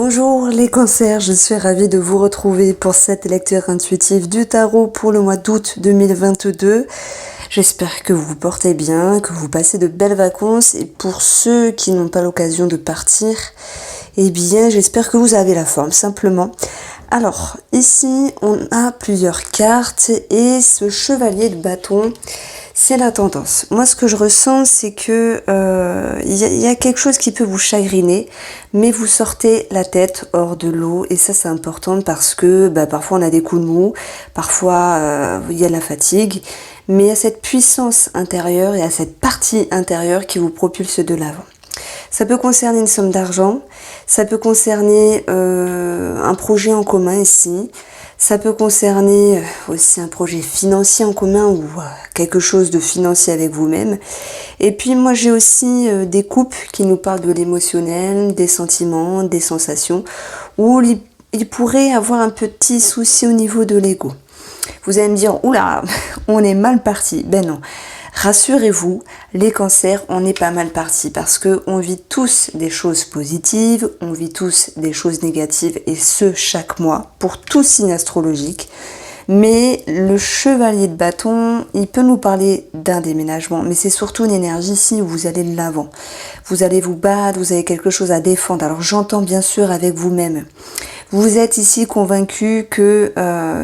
Bonjour les cancers, je suis ravie de vous retrouver pour cette lecture intuitive du tarot pour le mois d'août 2022. J'espère que vous vous portez bien, que vous passez de belles vacances et pour ceux qui n'ont pas l'occasion de partir, eh bien j'espère que vous avez la forme simplement. Alors ici on a plusieurs cartes et ce chevalier de bâton, c'est la tendance. Moi, ce que je ressens, c'est que y a quelque chose qui peut vous chagriner, mais vous sortez la tête hors de l'eau. Et ça, c'est important parce que parfois, on a des coups de mou, parfois, il y a de la fatigue. Mais il y a cette puissance intérieure et à cette partie intérieure qui vous propulse de l'avant. Ça peut concerner une somme d'argent, ça peut concerner un projet en commun ici, ça peut concerner aussi un projet financier en commun ou quelque chose de financier avec vous-même. Et puis moi j'ai aussi des couples qui nous parlent de l'émotionnel, des sentiments, des sensations, où il pourrait avoir un petit souci au niveau de l'ego. Vous allez me dire, oula, on est mal parti. Ben non. Rassurez-vous, les cancers, on est pas mal parti parce que on vit tous des choses positives, on vit tous des choses négatives et ce chaque mois pour tout signe astrologique. Mais le chevalier de bâton, il peut nous parler d'un déménagement, mais c'est surtout une énergie ici où vous allez de l'avant. Vous allez vous battre, vous avez quelque chose à défendre. Alors j'entends bien sûr avec vous-même. Vous êtes ici convaincu que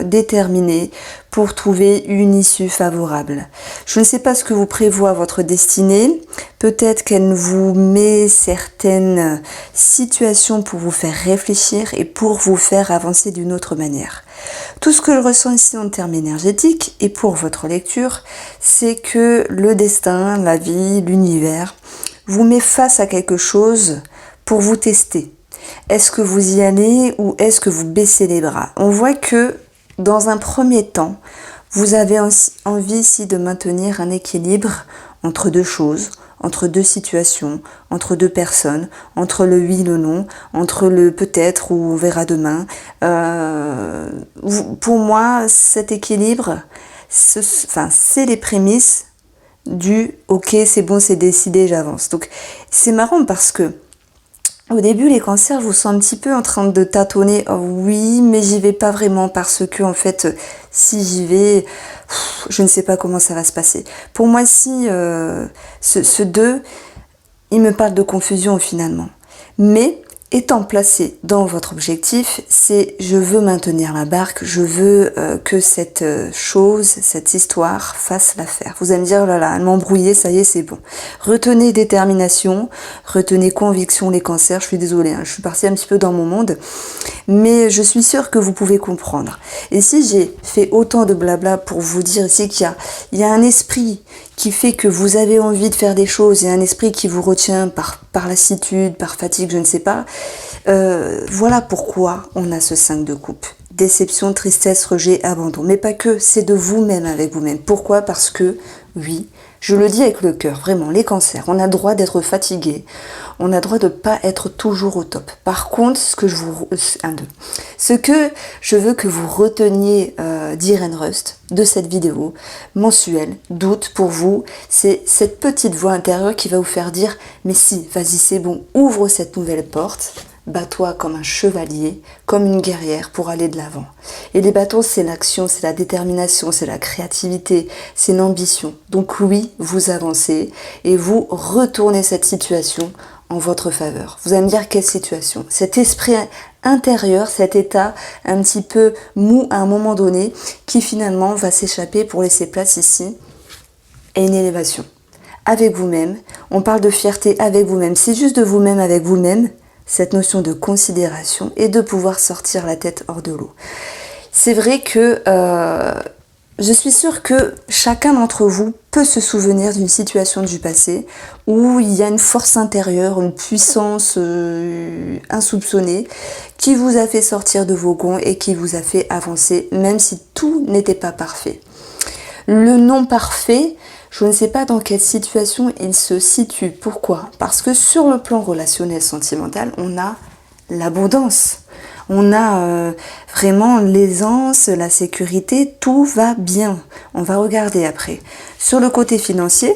déterminé pour trouver une issue favorable. Je ne sais pas ce que vous prévoit votre destinée. Peut-être qu'elle vous met certaines situations pour vous faire réfléchir et pour vous faire avancer d'une autre manière. Tout ce que je ressens ici en termes énergétiques et pour votre lecture, c'est que le destin, la vie, l'univers vous met face à quelque chose pour vous tester. Est-ce que vous y allez ou est-ce que vous baissez les bras? On voit que dans un premier temps, vous avez envie ici de maintenir un équilibre entre deux choses, entre deux situations, entre deux personnes, entre le oui, le non, entre le peut-être ou on verra demain. Pour moi, cet équilibre, c'est les prémices du « ok, c'est bon, c'est décidé, j'avance ». Donc c'est marrant parce que au début, les cancers vous sont un petit peu en train de tâtonner. Oh oui, mais j'y vais pas vraiment parce que, en fait, si j'y vais, je ne sais pas comment ça va se passer. Pour moi, si ce 2, il me parle de confusion finalement. Mais étant placé dans votre objectif, c'est je veux maintenir la barque, je veux que cette chose, cette histoire fasse l'affaire. Vous allez me dire, oh là là, elle m'a embrouillé, ça y est, c'est bon. Retenez détermination, retenez conviction les cancers, je suis désolée, je suis partie un petit peu dans mon monde, mais je suis sûre que vous pouvez comprendre. Et si j'ai fait autant de blabla pour vous dire ici qu'il y a un esprit qui fait que vous avez envie de faire des choses, il y a un esprit qui vous retient par lassitude, par fatigue, je ne sais pas. Voilà pourquoi on a ce 5 de coupe. Déception, tristesse, rejet, abandon. Mais pas que, c'est de vous-même avec vous-même. Pourquoi? Parce que, oui, je le dis avec le cœur, vraiment, les cancers, on a le droit d'être fatigué, on a le droit de ne pas être toujours au top. Par contre, ce que je veux que vous reteniez d'Irène Rust, de cette vidéo mensuelle, d'août pour vous, c'est cette petite voix intérieure qui va vous faire dire « mais si, vas-y, c'est bon, ouvre cette nouvelle porte ». Bats-toi comme un chevalier, comme une guerrière pour aller de l'avant. Et les bâtons, c'est l'action, c'est la détermination, c'est la créativité, c'est l'ambition. Donc oui, vous avancez et vous retournez cette situation en votre faveur. Vous allez me dire quelle situation? Cet esprit intérieur, cet état un petit peu mou à un moment donné, qui finalement va s'échapper pour laisser place ici à une élévation. Avec vous-même, on parle de fierté avec vous-même. C'est juste de vous-même avec vous-même, cette notion de considération et de pouvoir sortir la tête hors de l'eau. C'est vrai que je suis sûre que chacun d'entre vous peut se souvenir d'une situation du passé où il y a une force intérieure, une puissance insoupçonnée qui vous a fait sortir de vos gonds et qui vous a fait avancer, même si tout n'était pas parfait. Le non parfait, je ne sais pas dans quelle situation il se situe. Pourquoi? Parce que sur le plan relationnel sentimental, on a l'abondance. On a vraiment l'aisance, la sécurité, tout va bien. On va regarder après. Sur le côté financier,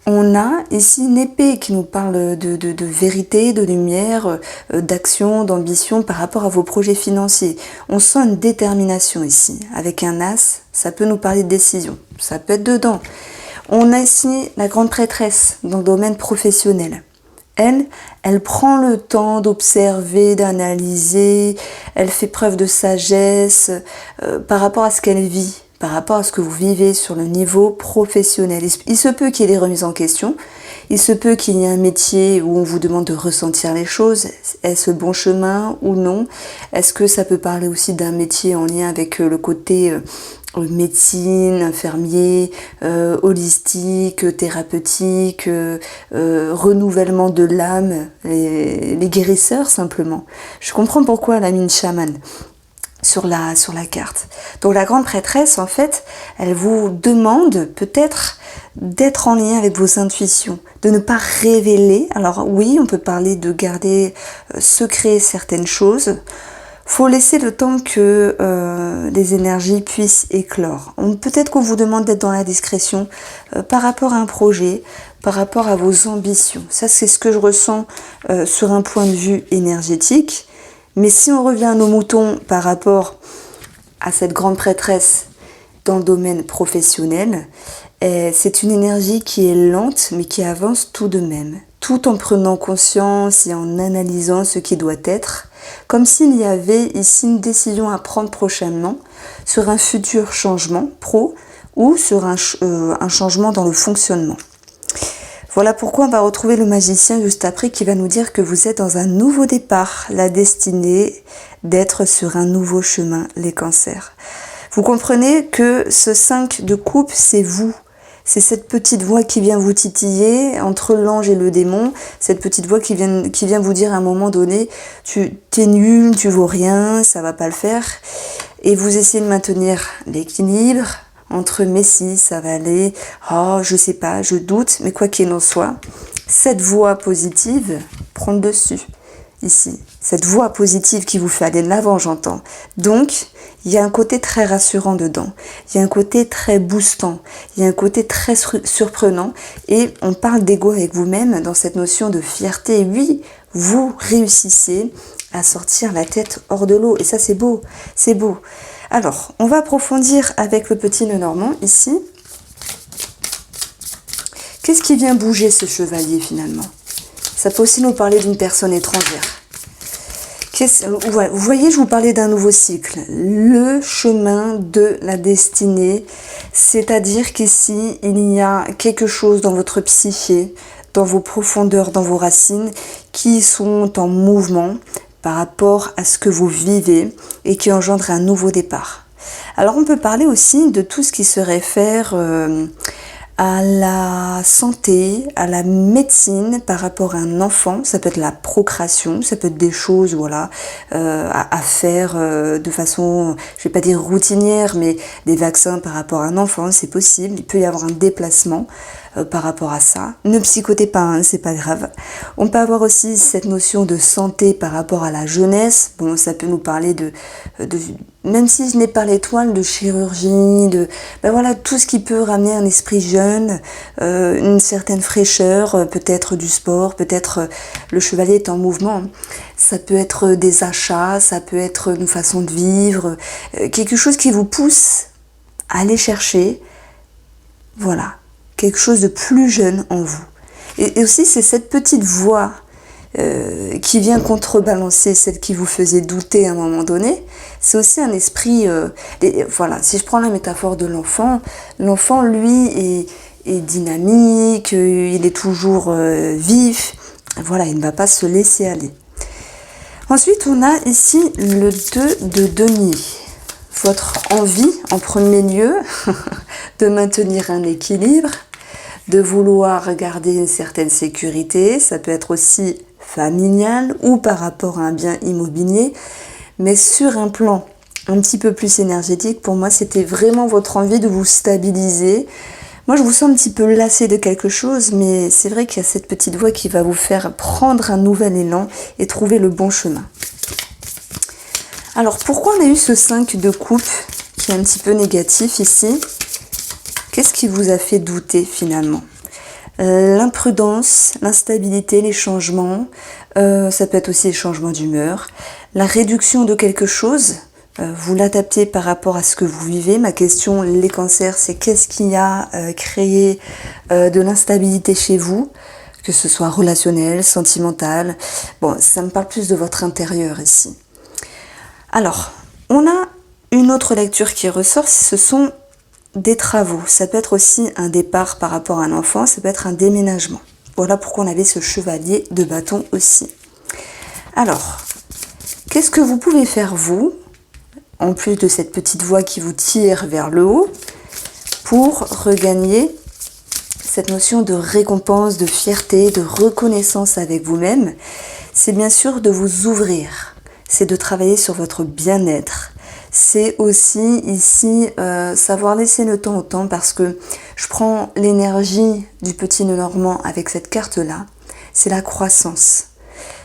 on a ici une épée qui nous parle de vérité, de lumière, d'action, d'ambition par rapport à vos projets financiers. On sent une détermination ici. Avec un as, ça peut nous parler de décision. Ça peut être dedans. On a ici la grande prêtresse dans le domaine professionnel. Elle prend le temps d'observer, d'analyser, elle fait preuve de sagesse par rapport à ce qu'elle vit, par rapport à ce que vous vivez sur le niveau professionnel. Il se peut qu'il y ait des remises en question, il se peut qu'il y ait un métier où on vous demande de ressentir les choses. Est-ce le bon chemin ou non? Est-ce que ça peut parler aussi d'un métier en lien avec le côté médecine, infirmier, holistique, thérapeutique, renouvellement de l'âme, les guérisseurs simplement. Je comprends pourquoi elle a mis une chamane sur la carte. Donc la grande prêtresse, en fait, elle vous demande peut-être d'être en lien avec vos intuitions, de ne pas révéler. Alors oui, on peut parler de garder secret certaines choses. Faut laisser le temps que les énergies puissent éclore. Peut-être qu'on vous demande d'être dans la discrétion par rapport à un projet, par rapport à vos ambitions. Ça, c'est ce que je ressens sur un point de vue énergétique. Mais si on revient à nos moutons par rapport à cette grande prêtresse dans le domaine professionnel, c'est une énergie qui est lente, mais qui avance tout de même, tout en prenant conscience et en analysant ce qui doit être, comme s'il y avait ici une décision à prendre prochainement sur un futur changement pro ou sur un changement dans le fonctionnement. Voilà pourquoi on va retrouver le magicien juste après qui va nous dire que vous êtes dans un nouveau départ, la destinée d'être sur un nouveau chemin, les cancers. Vous comprenez que ce 5 de coupe, c'est vous. C'est cette petite voix qui vient vous titiller entre l'ange et le démon, cette petite voix qui vient vous dire à un moment donné, t'es nul, tu vaux rien, ça va pas le faire. Et vous essayez de maintenir l'équilibre entre mais si, ça va aller, oh je sais pas, je doute, mais quoi qu'il en soit, cette voix positive prend le dessus ici. Cette voix positive qui vous fait aller de l'avant, j'entends. Donc, il y a un côté très rassurant dedans. Il y a un côté très boostant. Il y a un côté très surprenant. Et on parle d'ego avec vous-même dans cette notion de fierté. Oui, vous réussissez à sortir la tête hors de l'eau. Et ça, c'est beau. C'est beau. Alors, on va approfondir avec le petit nœud normand ici. Qu'est-ce qui vient bouger ce chevalier finalement? Ça peut aussi nous parler d'une personne étrangère. Vous voyez, je vous parlais d'un nouveau cycle, le chemin de la destinée, c'est-à-dire qu'ici, il y a quelque chose dans votre psyché, dans vos profondeurs, dans vos racines, qui sont en mouvement par rapport à ce que vous vivez et qui engendre un nouveau départ. Alors, on peut parler aussi de tout ce qui se réfère à la santé, à la médecine par rapport à un enfant. Ça peut être la procréation, ça peut être des choses voilà, à faire de façon, je vais pas dire routinière, mais des vaccins par rapport à un enfant, c'est possible. Il peut y avoir un déplacement par rapport à ça. Ne psychotez pas, hein, c'est pas grave. On peut avoir aussi cette notion de santé par rapport à la jeunesse. Bon, ça peut nous parler de même si je n'ai pas l'étoile, de chirurgie, ben voilà, tout ce qui peut ramener un esprit jeune, une certaine fraîcheur, peut-être du sport, peut-être le chevalier est en mouvement. Ça peut être des achats, ça peut être une façon de vivre, quelque chose qui vous pousse à aller chercher, voilà, quelque chose de plus jeune en vous. Et aussi, c'est cette petite voix qui vient contrebalancer celle qui vous faisait douter à un moment donné. C'est aussi un esprit, voilà, si je prends la métaphore de l'enfant, lui est dynamique, il est toujours vif, voilà, il ne va pas se laisser aller. Ensuite, on a ici le 2 de denier. Votre envie, en premier lieu, de maintenir un équilibre, de vouloir garder une certaine sécurité, ça peut être aussi familial ou par rapport à un bien immobilier, mais sur un plan un petit peu plus énergétique, pour moi, c'était vraiment votre envie de vous stabiliser. Moi, je vous sens un petit peu lassé de quelque chose, mais c'est vrai qu'il y a cette petite voix qui va vous faire prendre un nouvel élan et trouver le bon chemin. Alors, pourquoi on a eu ce 5 de coupe qui est un petit peu négatif ici? Qu'est-ce qui vous a fait douter finalement? L'imprudence, l'instabilité, les changements, ça peut être aussi les changements d'humeur, la réduction de quelque chose, vous l'adaptez par rapport à ce que vous vivez. Ma question, les cancers, c'est qu'est-ce qui a créé de l'instabilité chez vous, que ce soit relationnel, sentimental. Bon, ça me parle plus de votre intérieur ici. Alors, on a une autre lecture qui ressort, ce sont des travaux. Ça peut être aussi un départ par rapport à un enfant, ça peut être un déménagement. Voilà pourquoi on avait ce chevalier de bâton aussi. Alors, qu'est-ce que vous pouvez faire vous, en plus de cette petite voix qui vous tire vers le haut, pour regagner cette notion de récompense, de fierté, de reconnaissance avec vous-même? C'est bien sûr de vous ouvrir, c'est de travailler sur votre bien-être. C'est aussi ici savoir laisser le temps au temps, parce que je prends l'énergie du petit nœud normand avec cette carte-là, c'est la croissance.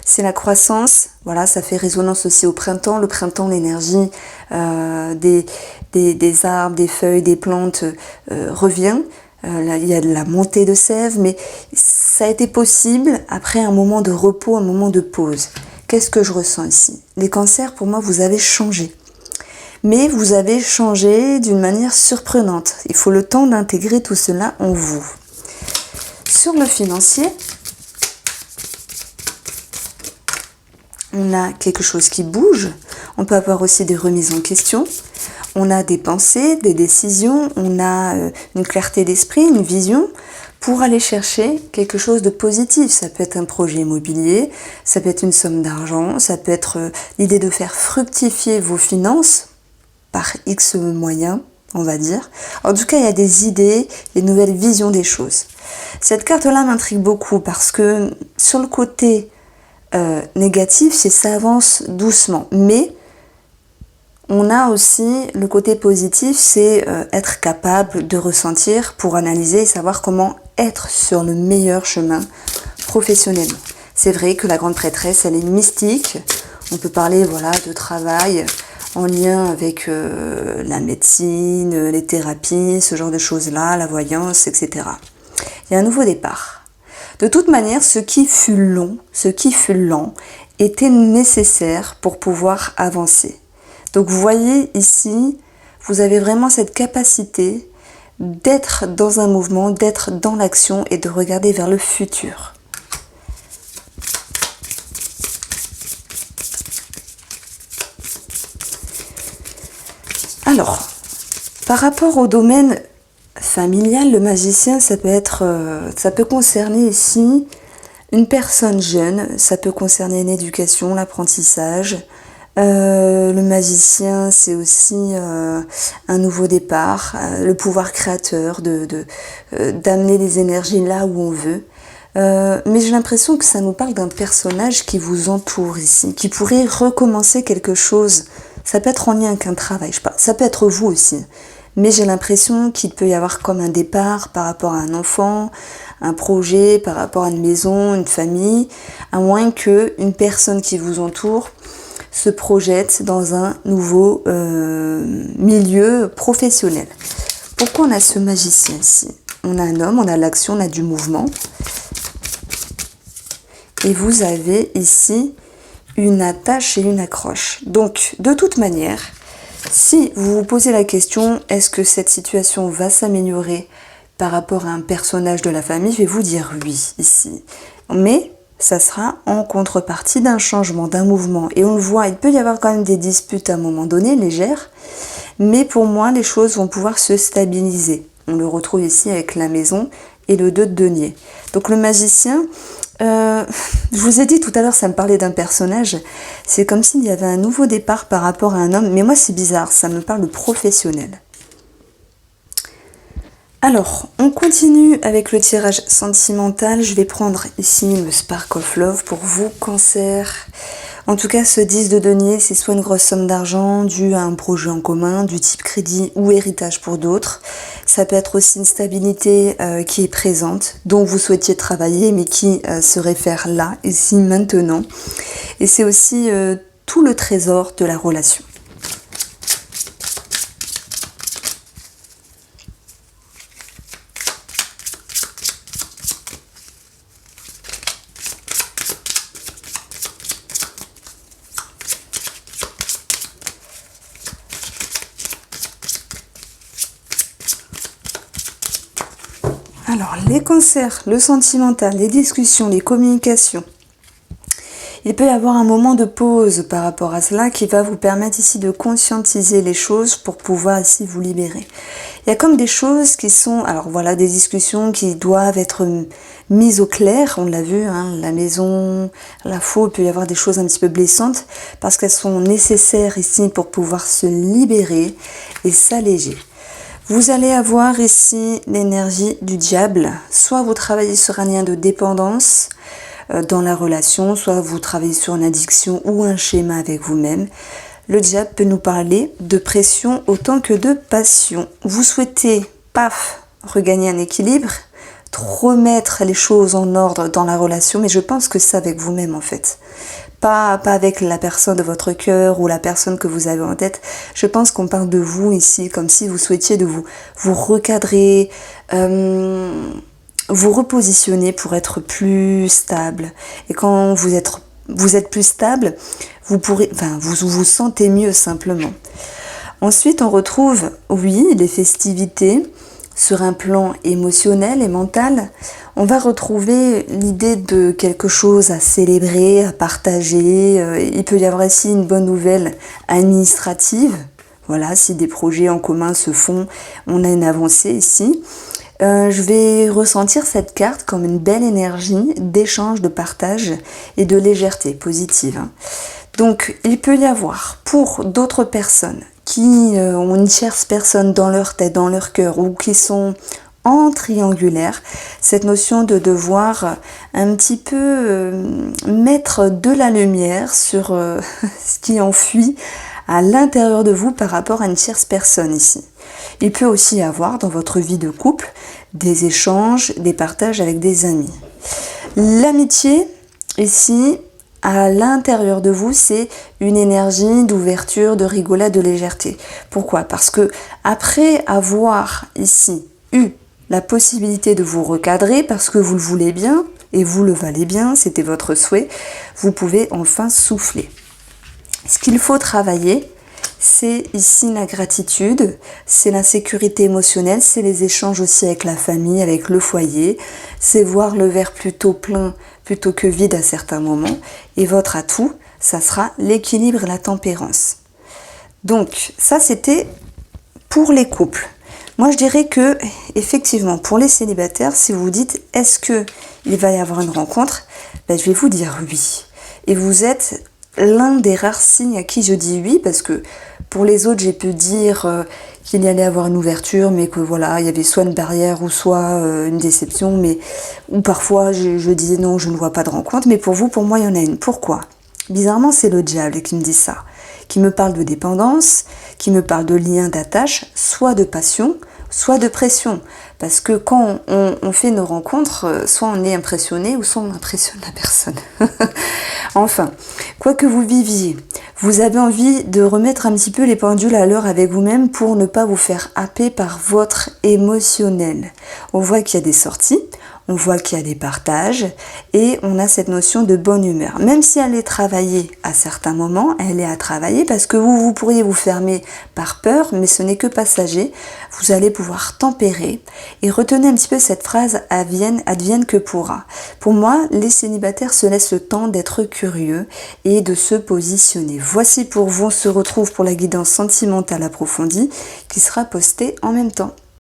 C'est la croissance, voilà, ça fait résonance aussi au printemps. Le printemps, l'énergie des arbres, des feuilles, des plantes revient. Là, il y a de la montée de sève, mais ça a été possible après un moment de repos, un moment de pause. Qu'est-ce que je ressens ici? Les cancers, pour moi, vous avez changé. Mais vous avez changé d'une manière surprenante. Il faut le temps d'intégrer tout cela en vous. Sur le financier, on a quelque chose qui bouge. On peut avoir aussi des remises en question. On a des pensées, des décisions. On a une clarté d'esprit, une vision pour aller chercher quelque chose de positif. Ça peut être un projet immobilier, ça peut être une somme d'argent, ça peut être l'idée de faire fructifier vos finances par X moyens, on va dire. En tout cas, il y a des idées, des nouvelles visions des choses. Cette carte-là m'intrigue beaucoup parce que sur le côté négatif, c'est ça avance doucement. Mais on a aussi le côté positif, c'est être capable de ressentir pour analyser et savoir comment être sur le meilleur chemin professionnellement. C'est vrai que la grande prêtresse, elle est mystique. On peut parler voilà, de travail en lien avec la médecine, les thérapies, ce genre de choses-là, la voyance, etc. Il y a un nouveau départ. De toute manière, ce qui fut long, ce qui fut lent, était nécessaire pour pouvoir avancer. Donc vous voyez ici, vous avez vraiment cette capacité d'être dans un mouvement, d'être dans l'action et de regarder vers le futur. Alors, par rapport au domaine familial, le magicien, ça peut concerner ici une personne jeune, ça peut concerner une éducation, l'apprentissage. Le magicien, c'est aussi un nouveau départ, le pouvoir créateur d'amener les énergies là où on veut. Mais j'ai l'impression que ça nous parle d'un personnage qui vous entoure ici, qui pourrait recommencer quelque chose. Ça peut être en lien avec un travail, je sais pas. Ça peut être vous aussi. Mais j'ai l'impression qu'il peut y avoir comme un départ par rapport à un enfant, un projet, par rapport à une maison, une famille, à moins qu'une personne qui vous entoure se projette dans un nouveau milieu professionnel. Pourquoi on a ce magicien ici? On a un homme, on a l'action, on a du mouvement. Et vous avez ici une attache et une accroche. Donc, de toute manière, si vous vous posez la question, est-ce que cette situation va s'améliorer par rapport à un personnage de la famille, je vais vous dire oui ici. Mais ça sera en contrepartie d'un changement, d'un mouvement. Et on le voit, il peut y avoir quand même des disputes à un moment donné, légères, mais pour moi, les choses vont pouvoir se stabiliser. On le retrouve ici avec la maison et le 2 de denier. Donc le magicien, je vous ai dit tout à l'heure, ça me parlait d'un personnage. C'est comme s'il y avait un nouveau départ par rapport à un homme. Mais moi, c'est bizarre, ça me parle de professionnel. Alors, on continue avec le tirage sentimental. Je vais prendre ici le Spark of Love pour vous, Cancer. En tout cas, ce 10 de denier, c'est soit une grosse somme d'argent due à un projet en commun, du type crédit ou héritage pour d'autres. Ça peut être aussi une stabilité qui est présente, dont vous souhaitiez travailler, mais qui se réfère là, ici, maintenant. Et c'est aussi tout le trésor de la relation. Alors, les cancers, le sentimental, les discussions, les communications. Il peut y avoir un moment de pause par rapport à cela qui va vous permettre ici de conscientiser les choses pour pouvoir ici vous libérer. Il y a comme des choses qui sont, alors voilà, des discussions qui doivent être mises au clair, on l'a vu, hein, la maison, la faux, il peut y avoir des choses un petit peu blessantes parce qu'elles sont nécessaires ici pour pouvoir se libérer et s'alléger. Vous allez avoir ici l'énergie du diable. Soit vous travaillez sur un lien de dépendance dans la relation, soit vous travaillez sur une addiction ou un schéma avec vous-même. Le diable peut nous parler de pression autant que de passion. Vous souhaitez, paf, regagner un équilibre, remettre les choses en ordre dans la relation, mais je pense que c'est avec vous-même en fait. Pas avec la personne de votre cœur ou la personne que vous avez en tête. Je pense qu'on parle de vous ici, comme si vous souhaitiez de vous recadrer, vous repositionner pour être plus stable. Et quand vous êtes plus stable, vous vous sentez mieux simplement. Ensuite, on retrouve, oui, les festivités. Sur un plan émotionnel et mental, on va retrouver l'idée de quelque chose à célébrer, à partager. Il peut y avoir aussi une bonne nouvelle administrative. Voilà, si des projets en commun se font, on a une avancée ici. Je vais ressentir cette carte comme une belle énergie d'échange, de partage et de légèreté positive. Donc, il peut y avoir pour d'autres personnes qui ont une tierce personne dans leur tête, dans leur cœur, ou qui sont en triangulaire, cette notion de devoir un petit peu mettre de la lumière sur ce qui enfuit à l'intérieur de vous par rapport à une tierce personne ici. Il peut aussi y avoir dans votre vie de couple des échanges, des partages avec des amis. L'amitié, ici, à l'intérieur de vous, c'est une énergie d'ouverture, de rigolade, de légèreté. Pourquoi ? Parce que après avoir ici eu la possibilité de vous recadrer, parce que vous le voulez bien et vous le valez bien, c'était votre souhait, vous pouvez enfin souffler. Ce qu'il faut travailler, c'est ici la gratitude, c'est la sécurité émotionnelle, c'est les échanges aussi avec la famille, avec le foyer, c'est voir le verre plutôt plein plutôt que vide à certains moments. Et votre atout, ça sera l'équilibre et la tempérance. Donc, ça c'était pour les couples. Moi, je dirais que, effectivement, pour les célibataires, si vous vous dites, est-ce qu'il va y avoir une rencontre ? Ben, je vais vous dire oui. Et vous êtes l'un des rares signes à qui je dis oui, parce que pour les autres, j'ai pu dire qu'il y allait avoir une ouverture, mais que voilà, il y avait soit une barrière ou soit une déception, ou parfois je disais non, je ne vois pas de rencontre, mais pour vous, pour moi, il y en a une. Pourquoi ? Bizarrement, c'est le diable qui me dit ça, qui me parle de dépendance, qui me parle de lien d'attache, soit de passion, soit de pression. Parce que quand on fait nos rencontres, soit on est impressionné ou soit on impressionne la personne. Enfin, quoi que vous viviez, vous avez envie de remettre un petit peu les pendules à l'heure avec vous-même pour ne pas vous faire happer par votre émotionnel. On voit qu'il y a des sorties, on voit qu'il y a des partages et on a cette notion de bonne humeur. Même si elle est travaillée à certains moments, elle est à travailler parce que vous pourriez vous fermer par peur, mais ce n'est que passager. Vous allez pouvoir tempérer et retenez un petit peu cette phrase « advienne que pourra ». Pour moi, les célibataires se laissent le temps d'être curieux et de se positionner. Voici pour vous, on se retrouve pour la guidance sentimentale approfondie qui sera postée en même temps.